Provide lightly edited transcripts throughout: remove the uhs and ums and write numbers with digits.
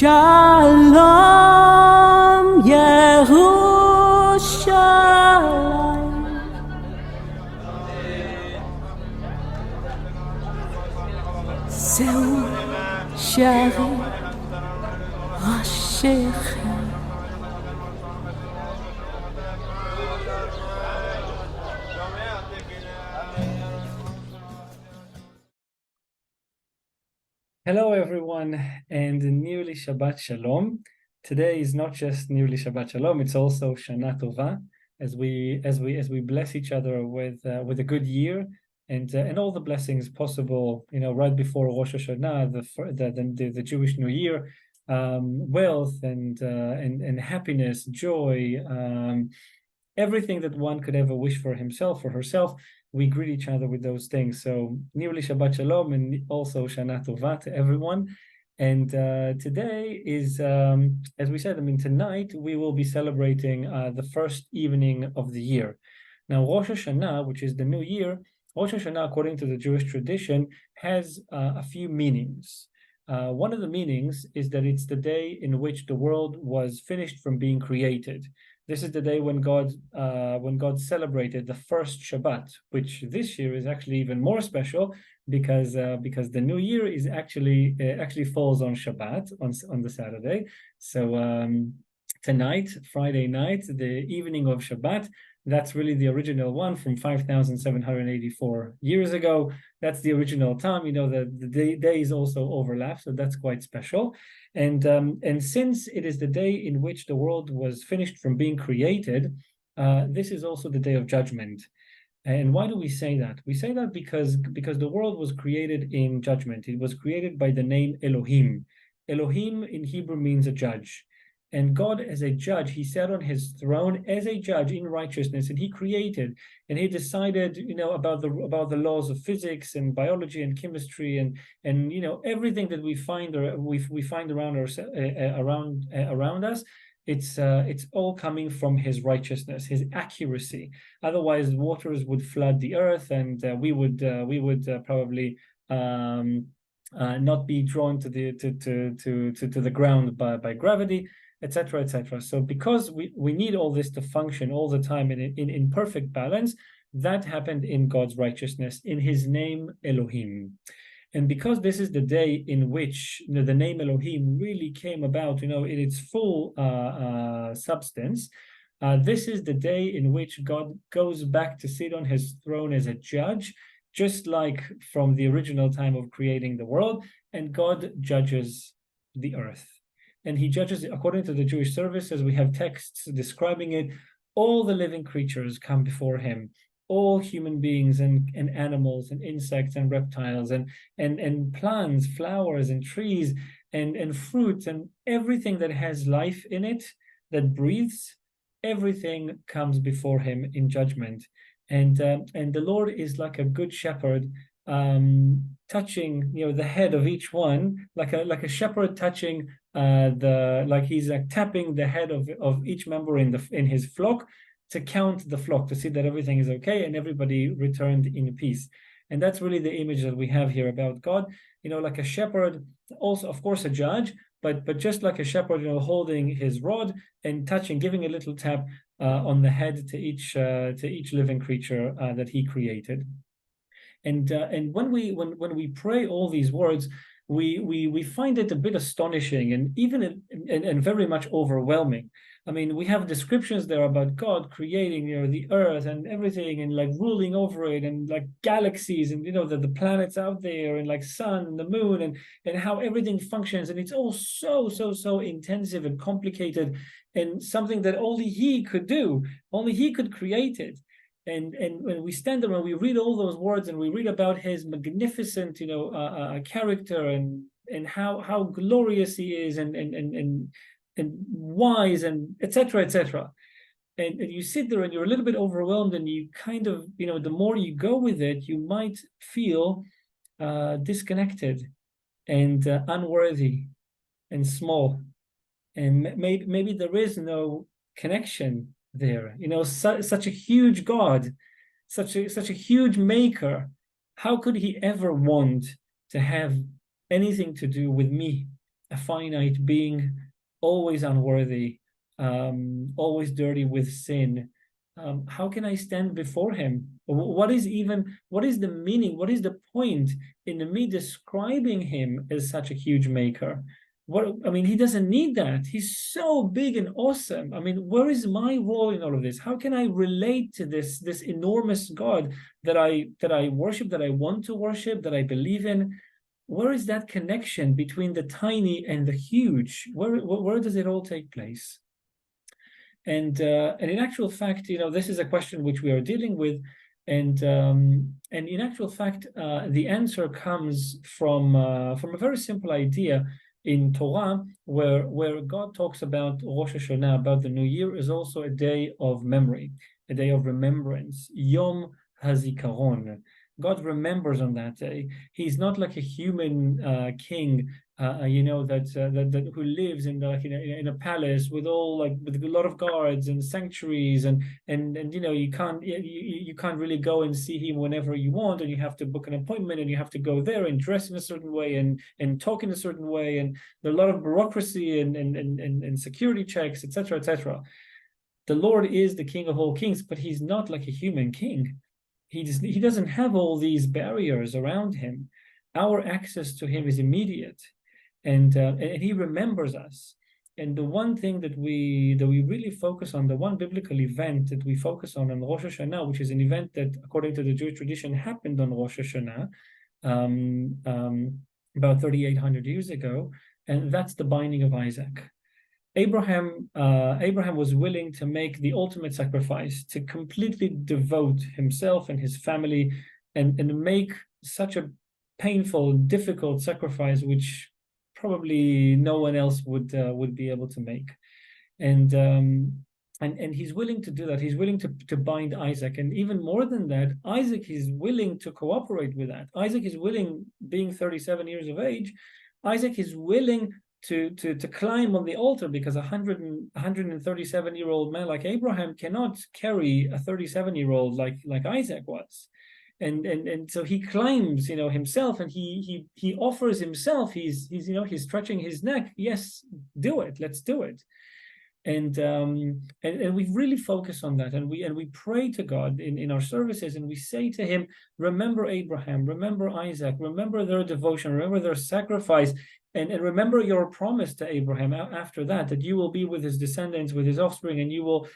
Shalom Yerushalayim Zeu Shari Roshechem. Hello, everyone, and nearly Shabbat Shalom. Today is not just nearly Shabbat Shalom; it's also Shana Tova, as we bless each other with a good year and all the blessings possible. Right before Rosh Hashanah, the Jewish New Year, wealth and happiness, joy, everything that one could ever wish for himself or herself. We greet each other with those things. So nearly Shabbat Shalom and also Shana Tova to everyone. And today is, as we said, tonight we will be celebrating the first evening of the year. Now, Rosh Hashanah, which is the new year, Rosh Hashanah, according to the Jewish tradition, has a few meanings. One of the meanings is that it's the day in which the world was finished from being created. This is the day when God celebrated the first Shabbat, which this year is actually even more special because the new year is actually falls on Shabbat, on the Saturday. So tonight, Friday night, the evening of Shabbat, that's really the original one from 5,784 years ago. That's the original time. The days also overlap, so that's quite special. And since it is the day in which the world was finished from being created, this is also the day of judgment. And why do we say that? We say that because the world was created in judgment. It was created by the name Elohim. Elohim in Hebrew means a judge. And God, as a judge, he sat on his throne as a judge in righteousness, and he created, and he decided, about the laws of physics and biology and chemistry and everything that we find around us. It's all coming from his righteousness, his accuracy. Otherwise, waters would flood the earth, and we would probably not be drawn to the ground by gravity, etc., etc. So because we need all this to function all the time in perfect balance, that happened in God's righteousness, in his name Elohim. And because this is the day in which the name Elohim really came about, in its full substance, this is the day in which God goes back to sit on his throne as a judge, just like from the original time of creating the world, and God judges the earth. And he judges, according to the Jewish services, we have texts describing it. All the living creatures come before him, all human beings and animals and insects and reptiles and plants, flowers and trees and fruits and everything that has life in it, that breathes, everything comes before him in judgment. And the Lord is like a good shepherd, touching the head of each one, like a shepherd touching he's like tapping the head of each member in his flock to count the flock, to see that everything is okay and everybody returned in peace. And that's really the image that we have here about God, like a shepherd, also of course a judge, but just like a shepherd, holding his rod and touching, giving a little tap on the head to each living creature that he created. And when we pray all these words, we find it a bit astonishing and even and very much overwhelming. We have descriptions there about God creating the earth and everything, and like ruling over it, and like galaxies, and the planets out there, and like sun and the moon, and how everything functions, and it's all so intensive and complicated, and something that only he could do, only he could create it. And when we stand there and we read all those words and we read about his magnificent character and how glorious he is and wise and etc. And you sit there and you're a little bit overwhelmed, and you kind of the more you go with it, you might feel disconnected and unworthy and small, and maybe there is no connection there. Such a huge God, such a huge maker, how could he ever want to have anything to do with me a finite being, always unworthy, always dirty with sin. How can I stand before him? What is the meaning? What is the point in me describing him as such a huge maker? He doesn't need that. He's so big and awesome. Where is my role in all of this? How can I relate to this enormous God that I worship, that I want to worship, that I believe in? Where is that connection between the tiny and the huge? Where does it all take place? And in actual fact, this is a question which we are dealing with, and in actual fact, the answer comes from a very simple idea in Torah, where God talks about Rosh Hashanah, about the New Year, is also a day of memory, a day of remembrance, Yom HaZikaron. God remembers on that day. He's not like a human king, that who lives in a palace with with a lot of guards and sanctuaries, and you can't really go and see him whenever you want, and you have to book an appointment, and you have to go there and dress in a certain way and talk in a certain way, and there's a lot of bureaucracy and security checks, etc., etc. The Lord is the King of all kings, but he's not like a human king. He doesn't have all these barriers around him. Our access to him is immediate, and he remembers us. And the one thing that we really focus on, the one biblical event that we focus on Rosh Hashanah, which is an event that, according to the Jewish tradition, happened on Rosh Hashanah about 3,800 years ago, and that's the binding of Isaac. Abraham was willing to make the ultimate sacrifice, to completely devote himself and his family, and make such a painful, difficult sacrifice, which probably no one else would be able to make. And he's willing to do that. He's willing to bind Isaac, and even more than that, Isaac is willing to cooperate with that. Isaac is willing, being 37 years of age, Isaac is willing to climb on the altar, because a 137-year-old man like Abraham cannot carry a 37-year-old like Isaac was, and so he climbs, himself, and he offers himself. He's stretching his neck. Yes, do it. Let's do it. And we really focus on that, and we pray to God in our services, and we say to him, remember Abraham, remember Isaac, remember their devotion, remember their sacrifice, and remember your promise to Abraham after that you will be with his descendants, with his offspring, and you will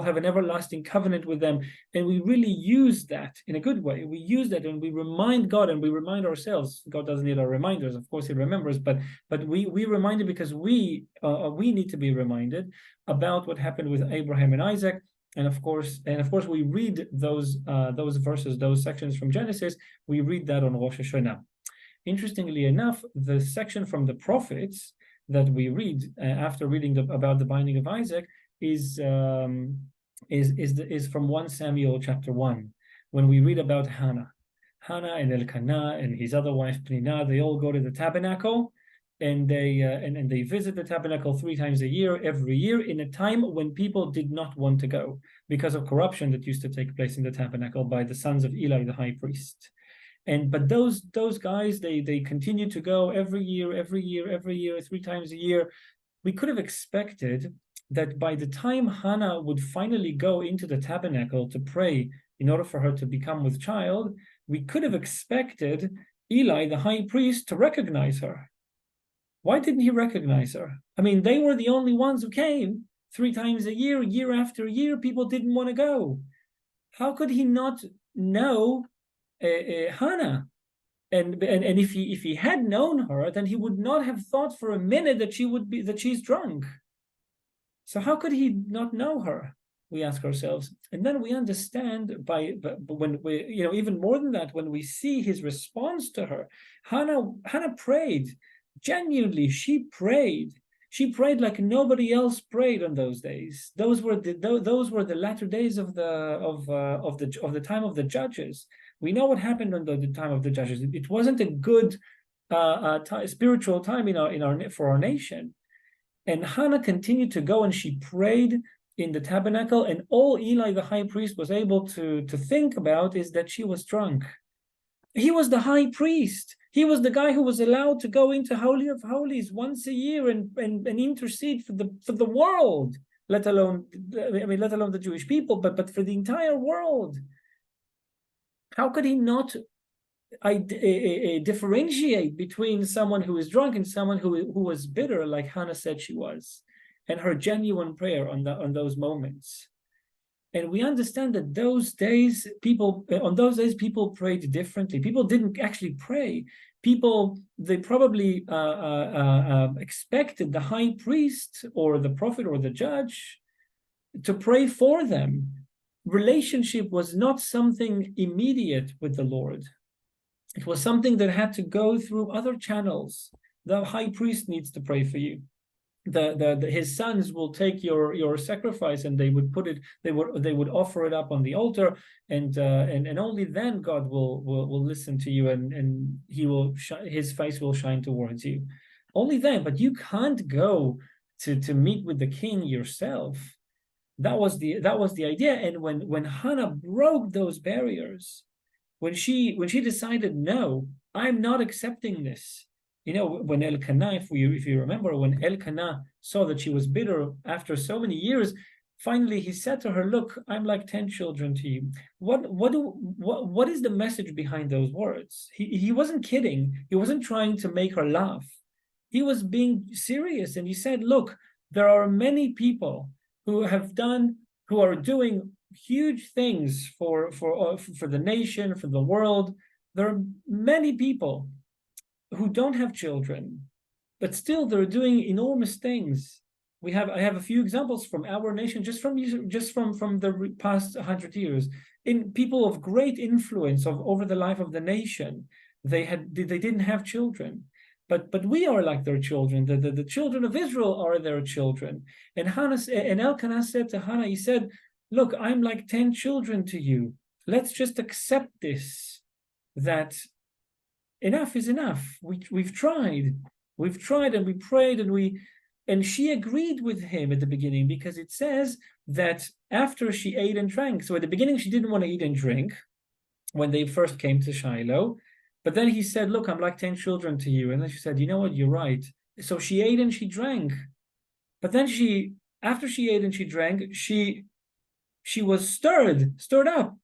have an everlasting covenant with them. And we really use that in a good way. We use that, and we remind God, and we remind ourselves. God doesn't need our reminders, of course he remembers, but we remind him, because we need to be reminded about what happened with Abraham and Isaac. And of course we read those verses, those sections from Genesis. We read that on Rosh Hashanah. Interestingly enough, the section from the prophets that we read after reading about the binding of Isaac is from 1 Samuel chapter 1, when we read about Hannah and Elkanah and his other wife Peninnah. They all go to the tabernacle, and they visit the tabernacle 3 times a year, every year, in a time when people did not want to go because of corruption that used to take place in the tabernacle by the sons of Eli, the high priest. But those guys, they continue to go every year, 3 times a year. We could have expected that by the time Hannah would finally go into the tabernacle to pray in order for her to become with child, we could have expected Eli, the high priest, to recognize her. Why didn't he recognize her? They were the only ones who came 3 times a year, year after year. People didn't want to go. How could he not know Hannah? And if he had known her, then he would not have thought for a minute that she's drunk. So how could he not know her? We ask ourselves, and then we understand when we, even more than that, when we see his response to her. Hannah prayed genuinely. She prayed like nobody else prayed on those days. Those were the latter days of the time of the judges. We know what happened on the time of the judges. It wasn't a good spiritual time for our nation. And Hannah continued to go, and she prayed in the tabernacle, and all Eli the high priest was able to think about is that she was drunk. He was the high priest. He was the guy who was allowed to go into Holy of Holies once a year and intercede for the world, let alone the Jewish people, but for the entire world. How could he not differentiate between someone who is drunk and someone who was bitter, like Hannah said she was, and her genuine prayer on those moments? And we understand that on those days, people prayed differently. People didn't actually pray. They probably expected the high priest or the prophet or the judge to pray for them. Relationship was not something immediate with the Lord. It was something that had to go through other channels. The high priest needs to pray for you. His sons will take your sacrifice and they would offer it up on the altar, and only then God will listen to you, and his face will shine towards you. Only then. But you can't go to meet with the king yourself. That was the idea. And when Hannah broke those barriers, when she decided, no, I'm not accepting this. When Elkanah, if you remember, when Elkanah saw that she was bitter after so many years, finally he said to her, look, I'm like 10 children to you. What is the message behind those words? He wasn't kidding. He wasn't trying to make her laugh. He was being serious. And he said, look, there are many people who are doing huge things for the nation, for the world. There are many people who don't have children, but still they're doing enormous things. I have a few examples from our nation, just from the past 100 years, in people of great influence over the life of the nation. They didn't have children, but we are like their children. The children of Israel are their children. And Elkanah said to Hannah, he said, look, I'm like 10 children to you. Let's just accept this, that enough is enough. We've tried, and we prayed, and she agreed with him at the beginning, because it says that after she ate and drank. So at the beginning, she didn't want to eat and drink when they first came to Shiloh. But then he said, look, I'm like 10 children to you. And then she said, you know what, you're right. So she ate and she drank. But then after she ate and she drank, she was stirred up.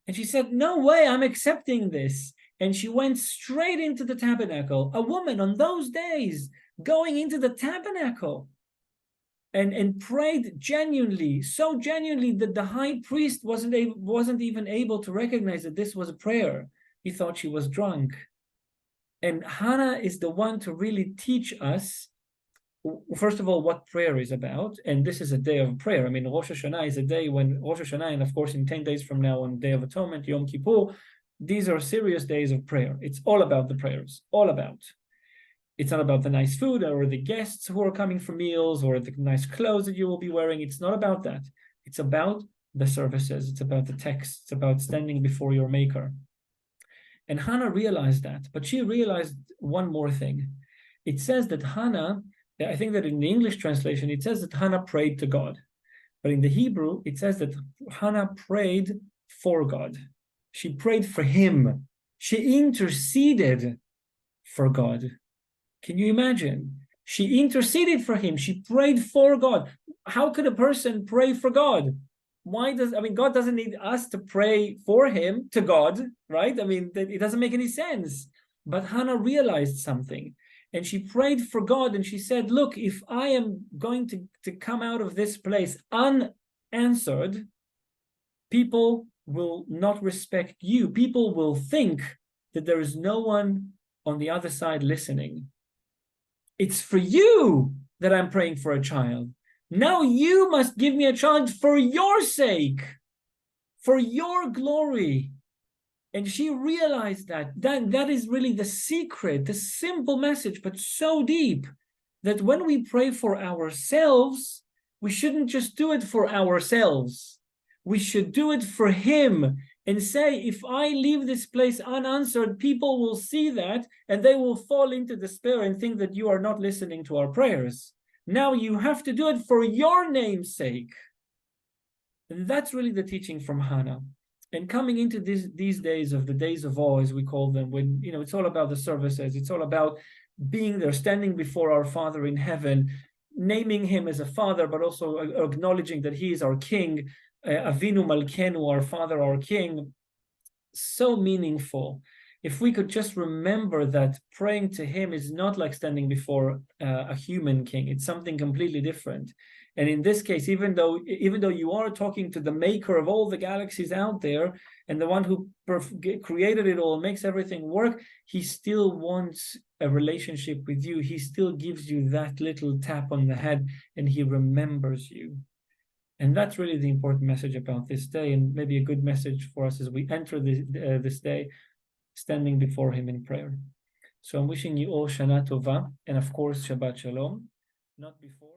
And she said, no way, I'm accepting this. And she went straight into the tabernacle. A woman on those days going into the tabernacle and prayed genuinely, so genuinely that the high priest wasn't even able to recognize that this was a prayer. He thought she was drunk. And Hannah is the one to really teach us, first of all, what prayer is about. And this is a day of prayer. I mean, Rosh Hashanah is a day when Rosh Hashanah, and of course in 10 days from now on Day of Atonement, Yom Kippur, these are serious days of prayer. It's all about the prayers, all about. It's not about the nice food or the guests who are coming for meals or the nice clothes that you will be wearing. It's not about that. It's about the services. It's about the text. It's about standing before your maker. And Hannah realized that, but she realized one more thing. It says that Hannah, I think that in the English translation, it says that Hannah prayed to God. But in the Hebrew, it says that Hannah prayed for God. She prayed for him. She interceded for God. Can you imagine? She interceded for him. She prayed for God. How could a person pray for God? God doesn't need us to pray for him to God, right? I mean, it doesn't make any sense. But Hannah realized something, and she prayed for God, and she said, look, if I am going to come out of this place unanswered, people will not respect you. People will think that there is no one on the other side listening. It's for you that I'm praying for a child. Now you must give me a child for your sake, for your glory. And she realized that is really the secret, the simple message, but so deep, that when we pray for ourselves, we shouldn't just do it for ourselves. We should do it for him and say, if I leave this place unanswered, people will see that and they will fall into despair and think that you are not listening to our prayers. Now you have to do it for your name's sake. And that's really the teaching from Hannah. And coming into these days of the days of awe, as we call them, when it's all about the services, it's all about being there, standing before our Father in heaven, naming him as a father, but also acknowledging that he is our king, Avinu Malkenu, our Father, our King. So meaningful. If we could just remember that praying to him is not like standing before a human king, it's something completely different. And in this case, even though you are talking to the maker of all the galaxies out there and the one who created it all, makes everything work, he still wants a relationship with you. He still gives you that little tap on the head, and he remembers you. And that's really the important message about this day, and maybe a good message for us as we enter this day, standing before him in prayer. So I'm wishing you all Shana Tova, and of course Shabbat Shalom. Not before.